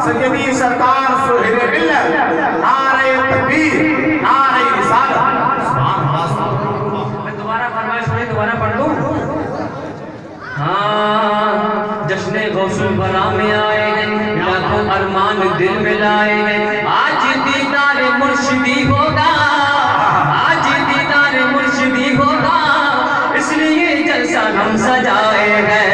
सैयदी सरकार सुहेल मिल्लत, नारे तकबीर, नारे रिसालत। मैं दोबारा फरमाइश हो, दोबारा पढ़ दूं? हाँ, जश्न गौसुल बरा में आए हैं, लाखों अरमान दिल में लाए हैं। आज दीदार मुर्शिदी होगा, आज दीदार मुर्शिदी होगा, इसलिए जलसा हम सजाए हैं।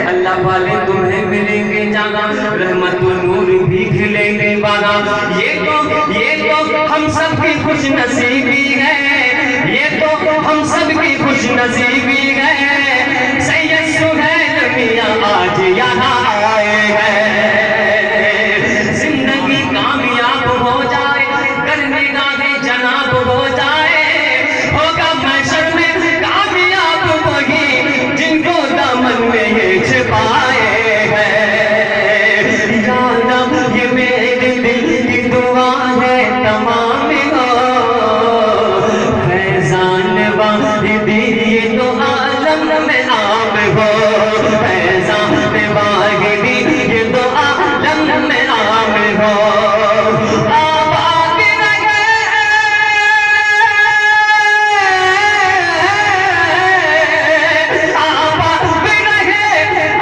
अल्लाह वाले तुम्हें मिलेंगे जाना, रहमत नूर भी खिलेंगे बाना। ये तो हम सबकी खुश नसीबी है, ये तो हम सबकी खुश नसीबी है। सैयद सुहेल मियां आज यहाँ आए हैं। जिंदगी कामयाब हो जाए, करने गाहे जनाब हो जाए, होगा महशर में कामयाब वही जिनको दामन में ये छिपाए हैं। ये मेरे दिल की दुआ है तमाम हो, फैजान वाहिदी ये तो आलम में आम हो, फैजान वाहिदी ये तो आलम में आम हो। आबाद रहे, आबाद रहे,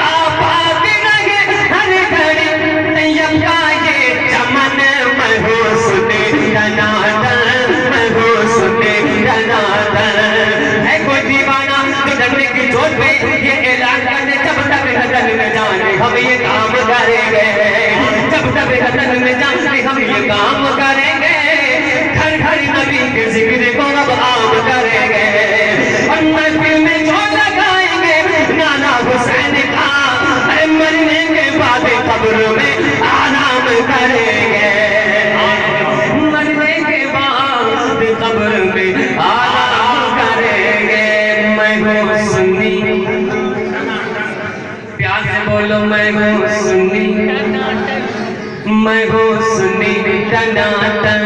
आबाद रहे हर घड़ी तैयब का ये चमन। मैं हो सुने दनादन, मैं हो सुने दनादन। है कोई दीवाना तो डरने की चोट पे ये ऐलान कर दे, जब तक हदन में जाने हम ये काम करेंगे, जब तक हदन में जाने हम ये काम करेंगे। घर घर नबी के जिक्र को अब आम करेंगे, और महफिल में जो लगाएंगे नाना हुसैन का, अरे मरने के बाद कब्र में आराम करेंगे, मरने के बाद कब्र में आराम करेंगे। मैं हूँ सुन्नी, प्यार से बोलो मैं हूँ सुन्नी, मैं हूँ सुन्नी टनाटन,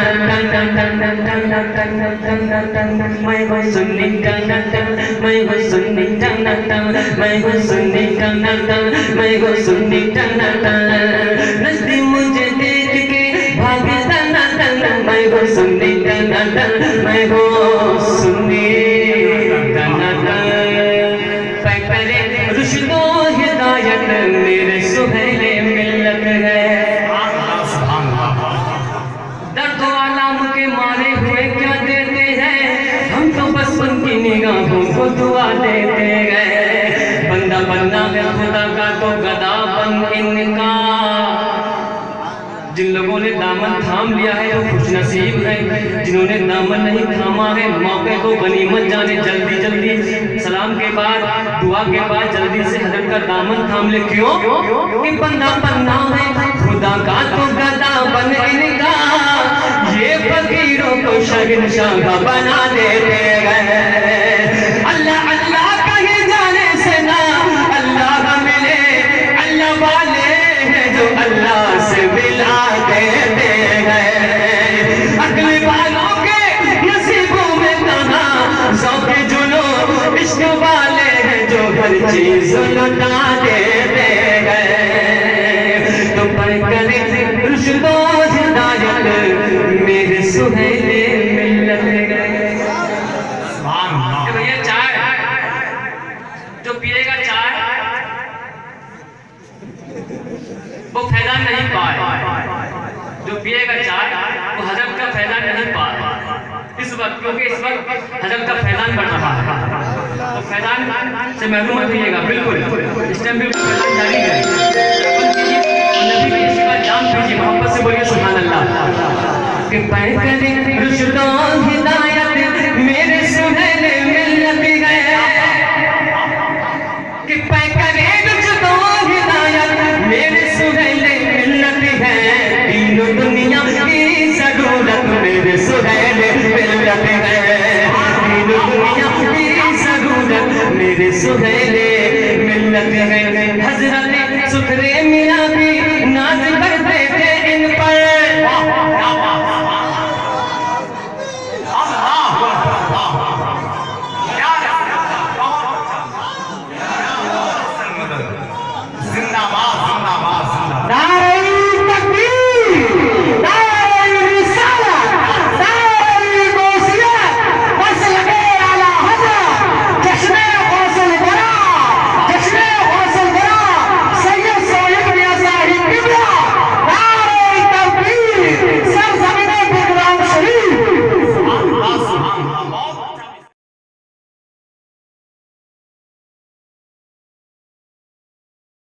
मैं हूँ सुन्नी टनाटन, मैं हूँ सुन्नी टनाटन, मैं हूँ सुन्नी टनाटन, मैं हूँ सुन्नी टनाटन। नजदी मुझे देख के भागे टनाटन, मैं हूँ सुन्नी टनाटन, मैं हूँ सुन्नी टनाटन। पैकरे रुश्दो हिदायत मेरे सुहेले मिल्लत है। दर्द आलम के मारे हुए क्या देते हैं, हम तो बस उनकी निगाहों को दुआ देते गए। बंदा बनना है खुदा का तो गदा बन इनका, जिन लोगों ने दामन थाम लिया है वो खुश नसीब है, जिन्होंने दामन नहीं थामा है मौके को गनीमत जाने। जल्दी जल्दी सलाम के बाद दुआ के बाद जल्दी से हजरत का दामन थाम ले। क्यों कि बंदा बनना है खुदा का तो गदा बन इनका, ये फकीरों को शहंशाह बना देते गए। अल्लाह अल्लाह कहे जाने से ना अल्लाह मिले, अल्लाह वाले हैं जो अल्लाह से मिला देते हैं। अक्ल वालों के नसीबों में कहाँ ज़ौक़ जुनून, इश्क वाले हैं जो हर चीज लुटा देते हैं। तो पर करे रुश्दो हिदायत मेरे सुहेले मिल्लत गए। भैया चाय जो पिएगा चाय वो फैज़ान नहीं पाए, जो पिएगा चाय वो हजरत का फैज़ान नहीं पाए इस वक्त, क्योंकि इस वक्त हजरत का फैज़ान बढ़ रहा है। तो फैज़ान से महरूम मत रहिएगा, बिल्कुल इस टाइम बिल्कुल फैज़ान जारी है। नबी की इश्क़ का जाम कीजिए, मोहब्बत से बोलिए सुभान अल्लाह। कि पैकरे रुश्दो हिदायत मेरे सुहेले मिल्लत गए, कि पैकरे रुश्दो हिदायत मेरे सुहेले मिल्लत है। तीनों दुनिया की ज़रूरत मेरे सुहेले मिल्लत है, तीनों दुनिया की ज़रूरत मेरे सुहेले मिल्लत है। हज़रत सुथरे मियां की